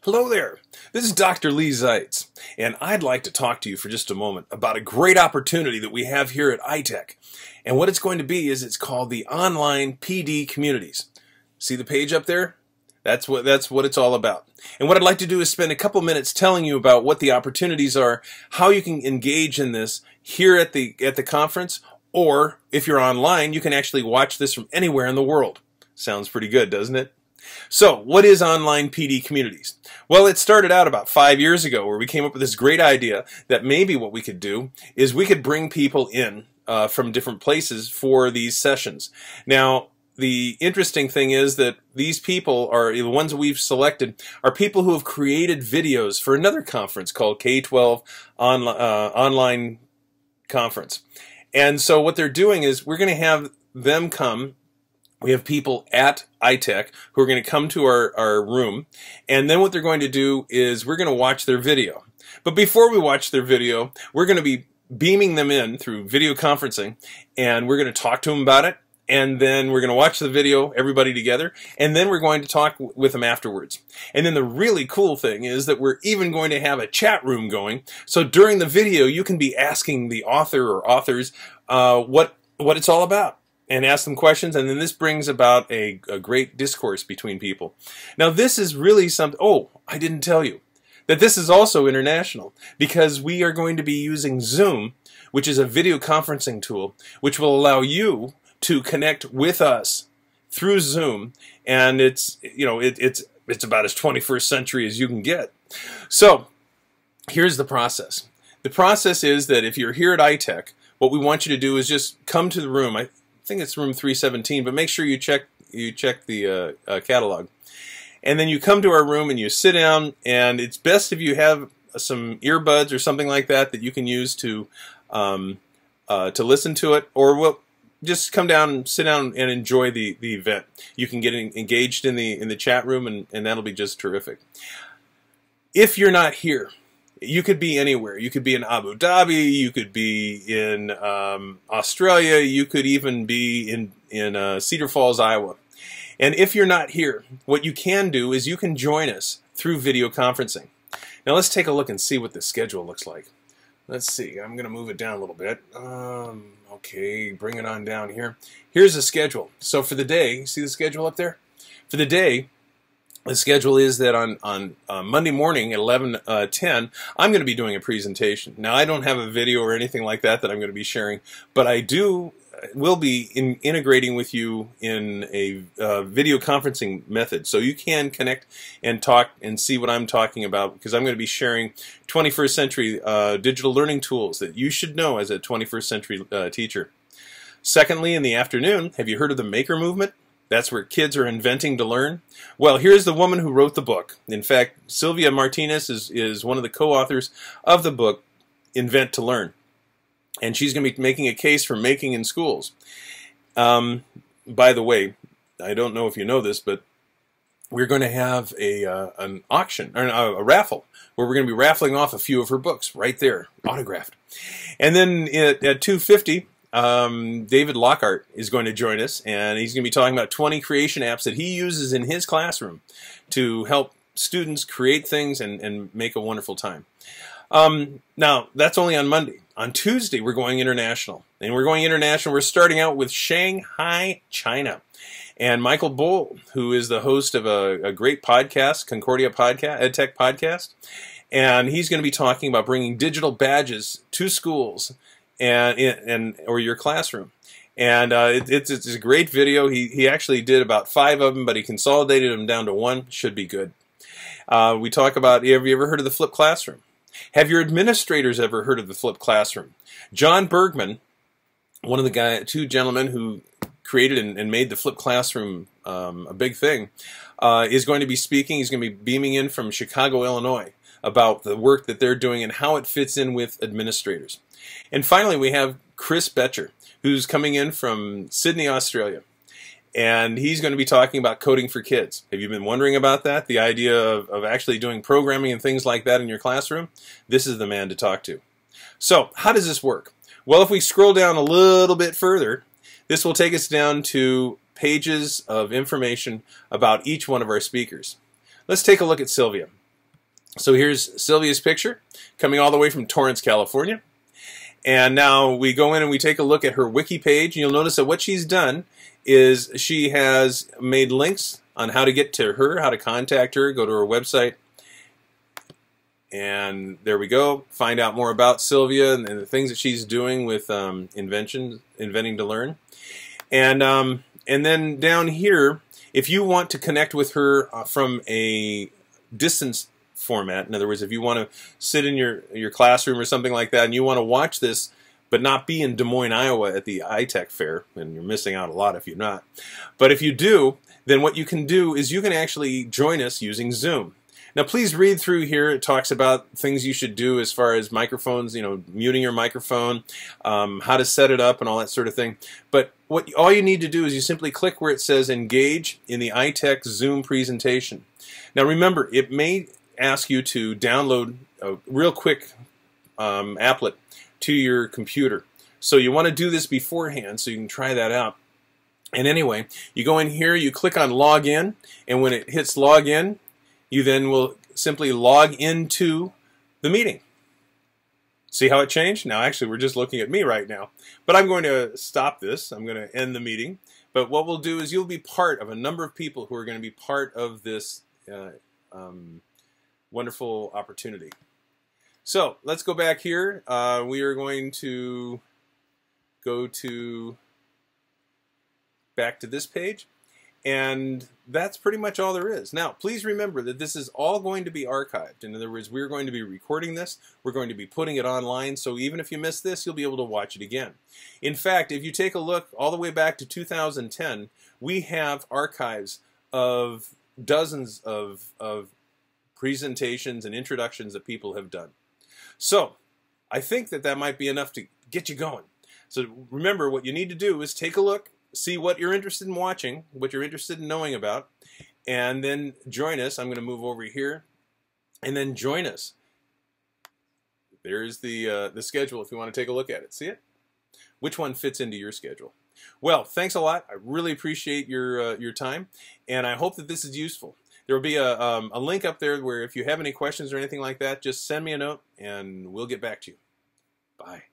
Hello there, this is Dr. Lee Zeitz, and I'd like to talk to you for just a moment about a great opportunity that we have here at iTech. And what it's going to be is it's called the Online PD Communities. See the page up there? That's what it's all about. And what I'd like to do is spend a couple minutes telling you about what the opportunities are, how you can engage in this here at the conference, or if you're online, you can actually watch this from anywhere in the world. Sounds pretty good, doesn't it? So, what is Online PD Communities? Well, it started out about 5 years ago where we came up with this great idea that maybe what we could do is we could bring people in from different places for these sessions. Now, the interesting thing is that these people are, the ones that we've selected, are people who have created videos for another conference called K-12 Online Conference. And so what they're doing is we're going to have them come. We have people at iTech who are going to come to our room, and then what they're going to do is we're going to watch their video. But before we watch their video, we're going to be beaming them in through video conferencing, and we're going to talk to them about it, and then we're going to watch the video, everybody together, and then we're going to talk with them afterwards. And then the really cool thing is that we're even going to have a chat room going, so during the video you can be asking the author or authors what it's all about, and ask them questions, and then this brings about a great discourse between people. Now this is really something, oh, I didn't tell you, that this is also international, because we are going to be using Zoom, which is a video conferencing tool, which will allow you to connect with us through Zoom, and it's about as 21st century as you can get. So, here's the process. The process is that if you're here at iTech, what we want you to do is just come to the room. I think it's room 317, but make sure you check the catalog. And then you come to our room and you sit down, and it's best if you have some earbuds or something like that that you can use to listen to it, or we'll just come down and sit down and enjoy the event. You can get engaged in the chat room, and that'll be just terrific. If you're not here, you could be anywhere. You could be in Abu Dhabi, you could be in Australia, you could even be in Cedar Falls, Iowa. And if you're not here, what you can do is you can join us through video conferencing. Now let's take a look and see what the schedule looks like. Let's see, I'm going to move it down a little bit. Okay, bring it on down here. Here's the schedule. So for the day, see the schedule up there? For the day, the schedule is that on Monday morning at 11:10, I'm going to be doing a presentation. Now, I don't have a video or anything like that I'm going to be sharing, but I will be integrating with you in a video conferencing method, so you can connect and talk and see what I'm talking about, because I'm going to be sharing 21st century digital learning tools that you should know as a 21st century teacher. Secondly, in the afternoon, have you heard of the Maker Movement? That's where kids are inventing to learn. Well, here's the woman who wrote the book. In fact, Sylvia Martinez is one of the co-authors of the book, Invent to Learn. And she's going to be making a case for making in schools. By the way, I don't know if you know this, but we're going to have an auction, or a raffle, where we're going to be raffling off a few of her books right there, autographed. And then at 2:50, David Lockhart is going to join us, and he's going to be talking about 20 creation apps that he uses in his classroom to help students create things and make a wonderful time. Now, that's only on Monday. On Tuesday, we're going international. And we're going international. We're starting out with Shanghai, China. And Michael Bull, who is the host of a great podcast, Concordia Podcast, EdTech Podcast, and he's going to be talking about bringing digital badges to schools or your classroom. And it's a great video. He actually did about 5 of them, but he consolidated them down to 1. Should be good. We talk about, have you ever heard of the flipped classroom? Have your administrators ever heard of the flipped classroom? John Bergman, one of the two gentlemen who created and made the flipped classroom a big thing, is going to be speaking. He's going to be beaming in from Chicago, Illinois, about the work that they're doing and how it fits in with administrators. And finally, we have Chris Betcher, who's coming in from Sydney, Australia. And he's going to be talking about coding for kids. Have you been wondering about that? The idea of actually doing programming and things like that in your classroom? This is the man to talk to. So, how does this work? Well, if we scroll down a little bit further, this will take us down to pages of information about each one of our speakers. Let's take a look at Sylvia. So here's Sylvia's picture coming all the way from Torrance, California. And now we go in and we take a look at her wiki page. And you'll notice that what she's done is she has made links on how to get to her, how to contact her, go to her website. And there we go. Find out more about Sylvia and the things that she's doing with inventing to learn. And then down here, if you want to connect with her from a distance format, in other words, if you want to sit in your classroom or something like that and you want to watch this but not be in Des Moines, Iowa at the iTech Fair, and you're missing out a lot if you're not, but if you do, then what you can do is you can actually join us using Zoom. Now please read through here. It talks about things you should do as far as microphones, muting your microphone, how to set it up and all that sort of thing. But all you need to do is you simply click where it says engage in the iTech Zoom presentation. Now remember, it may ask you to download a real quick applet to your computer. So you want to do this beforehand so you can try that out. And anyway, you go in here, you click on log in, and when it hits log in, you then will simply log into the meeting. See how it changed? Now actually we're just looking at me right now. But I'm going to stop this. I'm going to end the meeting. But what we'll do is you'll be part of a number of people who are going to be part of this wonderful opportunity. So let's go back here. We are going to go back to this page. And that's pretty much all there is. Now, please remember that this is all going to be archived. In other words, we're going to be recording this. We're going to be putting it online. So even if you miss this, you'll be able to watch it again. In fact, if you take a look all the way back to 2010, we have archives of dozens of presentations and introductions that people have done. So I think that might be enough to get you going. So remember, what you need to do is take a look, see what you're interested in watching, what you're interested in knowing about, and then join us. I'm going to move over here, and then join us. There's the schedule if you want to take a look at it. See it? Which one fits into your schedule? Well, thanks a lot. I really appreciate your time, and I hope that this is useful. There will be a link up there where if you have any questions or anything like that, just send me a note, and we'll get back to you. Bye.